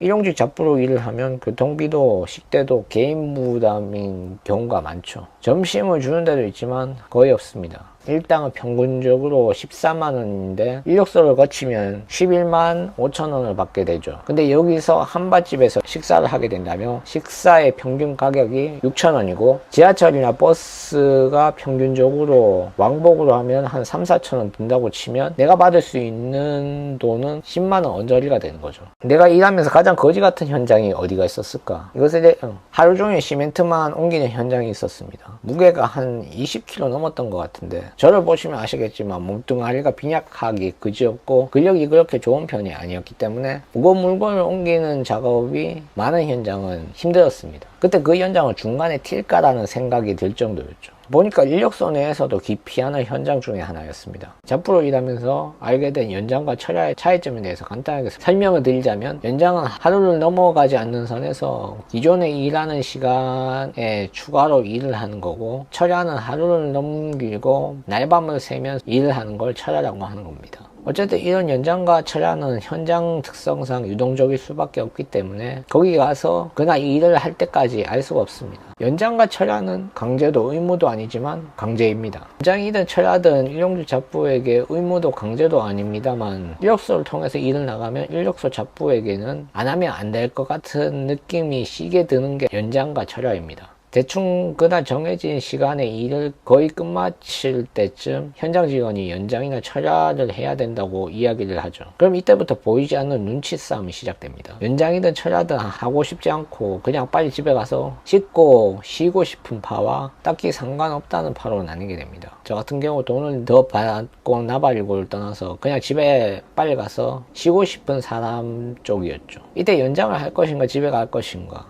일용직 잡부로 일을 하면 교통비도 식대도 개인 부담인 경우가 많죠. 점심을 주는 데도 있지만 거의 없습니다. 일당은 평균적으로 14만 원인데 이력서를 거치면 11만 5천 원을 받게 되죠. 근데 여기서 한밭집에서 식사를 하게 된다면 식사의 평균 가격이 6천 원이고 지하철이나 버스가 평균적으로 왕복으로 하면 한 3, 4천 원 든다고 치면 내가 받을 수 있는 돈은 10만 원 언저리가 되는 거죠. 내가 일하면서 가장 거지 같은 현장이 어디가 있었을까? 이것에 하루 종일 시멘트만 옮기는 현장이 있었습니다. 무게가 한 20kg 넘었던 것 같은데 저를 보시면 아시겠지만 몸뚱아리가 빈약하기 그지없고 근력이 그렇게 좋은 편이 아니었기 때문에 무거운 물건을 옮기는 작업이 많은 현장은 힘들었습니다. 그때 그 현장을 중간에 튈까라는 생각이 들 정도였죠. 보니까 인력소 내에서도 기피하는 현장 중에 하나였습니다. 잡부로 일하면서 알게 된 연장과 철야의 차이점에 대해서 간단하게 설명을 드리자면, 연장은 하루를 넘어가지 않는 선에서 기존에 일하는 시간에 추가로 일을 하는 거고, 철야는 하루를 넘기고 날밤을 새면서 일을 하는 걸 철야라고 하는 겁니다. 어쨌든 이런 연장과 철야는 현장 특성상 유동적일 수밖에 없기 때문에 거기 가서 그날 일을 할 때까지 알 수가 없습니다. 연장과 철야는 강제도 의무도 아니지만 강제입니다. 연장이든 철야든 일용직 잡부에게 의무도 강제도 아닙니다만, 이력서를 통해서 일을 나가면 인력소 잡부에게는 안 하면 안 될 것 같은 느낌이 시게 드는 게 연장과 철야입니다. 대충 그날 정해진 시간에 일을 거의 끝마칠 때쯤 현장 직원이 연장이나 철야를 해야 된다고 이야기를 하죠. 그럼 이때부터 보이지 않는 눈치 싸움이 시작됩니다. 연장이든 철야든 하고 싶지 않고 그냥 빨리 집에 가서 씻고 쉬고 싶은 파와 딱히 상관없다는 파로 나뉘게 됩니다. 저 같은 경우 돈을 더 받고 나발이고를 떠나서 그냥 집에 빨리 가서 쉬고 싶은 사람 쪽이었죠. 이때 연장을 할 것인가 집에 갈 것인가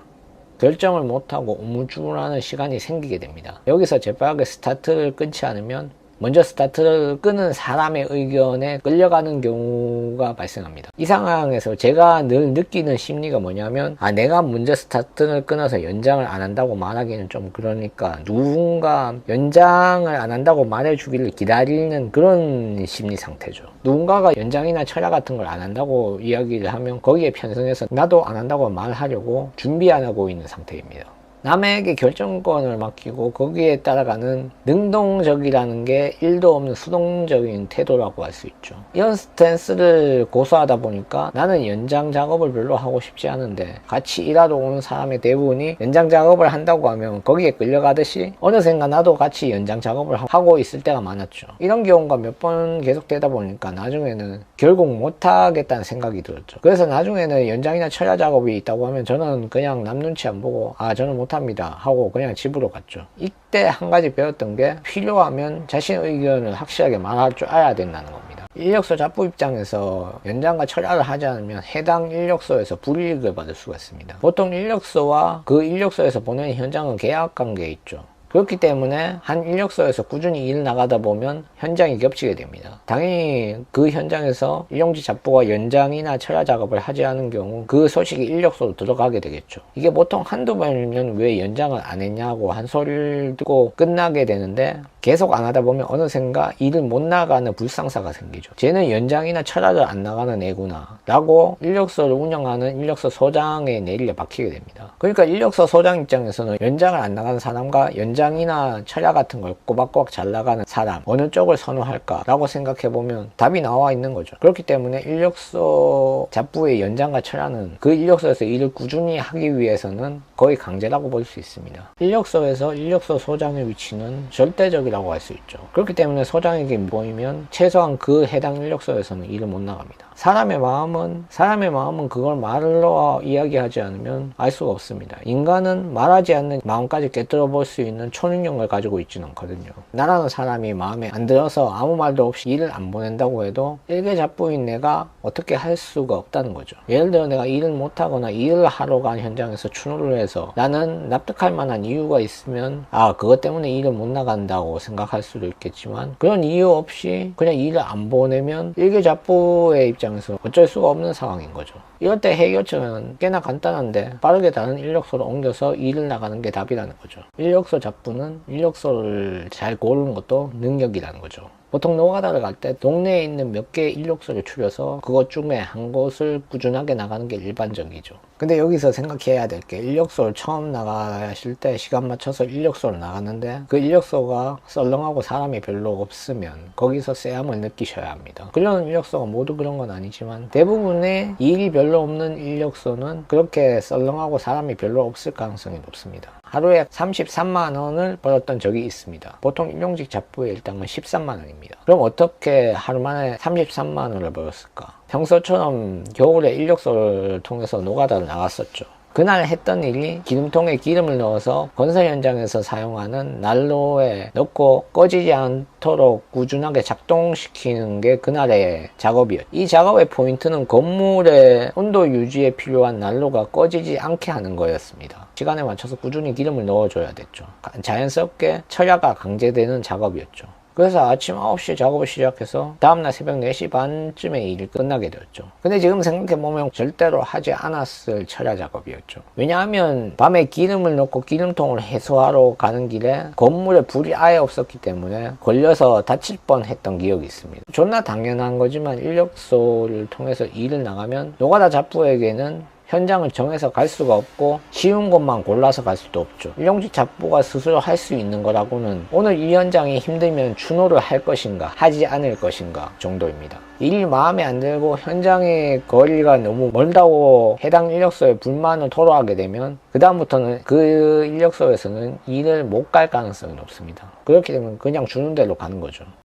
결정을 못하고 우물쭈물하는 시간이 생기게 됩니다. 여기서 재빠르게 스타트를 끊지 않으면 먼저 스타트를 끄는 사람의 의견에 끌려가는 경우가 발생합니다. 이 상황에서 제가 늘 느끼는 심리가 뭐냐면, 내가 먼저 스타트를 끊어서 연장을 안 한다고 말하기는 좀 그러니까 누군가 연장을 안 한다고 말해주기를 기다리는 그런 심리 상태죠. 누군가가 연장이나 철야 같은 걸 안 한다고 이야기를 하면 거기에 편승해서 나도 안 한다고 말하려고 준비 안 하고 있는 상태입니다. 남에게 결정권을 맡기고 거기에 따라가는 능동적이라는 게 1도 없는 수동적인 태도라고 할 수 있죠. 이런 스탠스를 고수하다 보니까 나는 연장 작업을 별로 하고 싶지 않은데 같이 일하러 오는 사람의 대부분이 연장 작업을 한다고 하면 거기에 끌려가듯이 어느샌가 나도 같이 연장 작업을 하고 있을 때가 많았죠. 이런 경우가 몇 번 계속되다 보니까 나중에는 결국 못하겠다는 생각이 들었죠. 그래서 나중에는 연장이나 철야 작업이 있다고 하면 저는 그냥 남 눈치 안 보고 저는 못합니다 하고 그냥 집으로 갔죠. 이때 한 가지 배웠던 게, 필요하면 자신의 의견을 확실하게 말할 줄 알아야 된다는 겁니다. 인력소 잡부 입장에서 연장과 철야를 하지 않으면 해당 인력소에서 불이익을 받을 수가 있습니다. 보통 인력소와 그 인력소에서 보내는 현장은 계약 관계에 있죠. 그렇기 때문에 한 인력소에서 꾸준히 일 나가다 보면 현장이 겹치게 됩니다. 당연히 그 현장에서 일용직 잡부가 연장이나 철야 작업을 하지 않은 경우 그 소식이 인력소로 들어가게 되겠죠. 이게 보통 한두 번이면 왜 연장을 안 했냐고 한 소리를 듣고 끝나게 되는데, 계속 안 하다 보면 어느샌가 일을 못 나가는 불상사가 생기죠. 쟤는 연장이나 철야를 안 나가는 애구나 라고 인력소를 운영하는 인력소 소장의 내리에 박히게 됩니다. 그러니까 인력소 소장 입장에서는 연장을 안 나가는 사람과 연장이나 철야 같은 걸 꼬박꼬박 잘 나가는 사람, 어느 쪽을 선호할까 라고 생각해보면 답이 나와 있는 거죠. 그렇기 때문에 인력소 잡부의 연장과 철야는 그 인력소에서 일을 꾸준히 하기 위해서는 거의 강제라고 볼 수 있습니다. 인력소에서 인력소 소장의 위치는 절대적이라고 할 수 있죠. 그렇기 때문에 소장에게 보이면 최소한 그 해당 인력소에서는 일을 못 나갑니다. 사람의 마음은 그걸 말로 이야기하지 않으면 알 수가 없습니다. 인간은 말하지 않는 마음까지 깨뜨려 볼 수 있는 초능력을 가지고 있지는 않거든요. 나라는 사람이 마음에 안 들어서 아무 말도 없이 일을 안 보낸다고 해도 일개 잡부인 내가 어떻게 할 수가 없다는 거죠. 예를 들어 내가 일을 못하거나 일을 하러 간 현장에서 추노를 해서 나는 납득할 만한 이유가 있으면 그것 때문에 일을 못 나간다고 생각할 수도 있겠지만, 그런 이유 없이 그냥 일을 안 보내면 일개 잡부의 입장에서 어쩔 수가 없는 상황인 거죠. 이럴 때 해결책은 꽤나 간단한데, 빠르게 다른 인력소로 옮겨서 일을 나가는 게 답이라는 거죠. 인력소 잡부는 인력소를 잘 고르는 것도 능력이라는 거죠. 보통 노가다를 갈 때 동네에 있는 몇 개의 인력소를 추려서 그것 중에 한 곳을 꾸준하게 나가는 게 일반적이죠. 근데 여기서 생각해야 될 게 인력소를 처음 나가실 때 시간 맞춰서 인력소를 나갔는데 그 인력소가 썰렁하고 사람이 별로 없으면 거기서 쎄함을 느끼셔야 합니다. 그런 인력소가 모두 그런 건 아니지만 대부분의 일이 별로 없는 인력소는 그렇게 썰렁하고 사람이 별로 없을 가능성이 높습니다. 하루에 33만 원을 벌었던 적이 있습니다. 보통 일용직 잡부의 일당은 13만 원입니다. 그럼 어떻게 하루 만에 33만 원을 벌었을까? 평소처럼 겨울에 인력소를 통해서 노가다를 나갔었죠. 그날 했던 일이 기름통에 기름을 넣어서 건설 현장에서 사용하는 난로에 넣고 꺼지지 않도록 꾸준하게 작동시키는 게 그날의 작업이었죠. 이 작업의 포인트는 건물의 온도 유지에 필요한 난로가 꺼지지 않게 하는 거였습니다. 시간에 맞춰서 꾸준히 기름을 넣어줘야 됐죠. 자연스럽게 철야가 강제되는 작업이었죠. 그래서 아침 9시에 작업을 시작해서 다음날 새벽 4시 반쯤에 일이 끝나게 되었죠. 근데 지금 생각해보면 절대로 하지 않았을 철야 작업이었죠. 왜냐하면 밤에 기름을 넣고 기름통을 해소하러 가는 길에 건물에 불이 아예 없었기 때문에 걸려서 다칠 뻔했던 기억이 있습니다. 존나 당연한 거지만 인력소를 통해서 일을 나가면 노가다 잡부에게는 현장을 정해서 갈 수가 없고 쉬운 곳만 골라서 갈 수도 없죠. 일용직 잡부가 스스로 할 수 있는 거라고는 오늘 이 현장이 힘들면 추노를 할 것인가 하지 않을 것인가 정도입니다. 일이 마음에 안 들고 현장의 거리가 너무 멀다고 해당 인력소에 불만을 토로하게 되면 그 다음부터는 그 인력소에서는 일을 못 갈 가능성이 높습니다. 그렇게 되면 그냥 주는 대로 가는 거죠.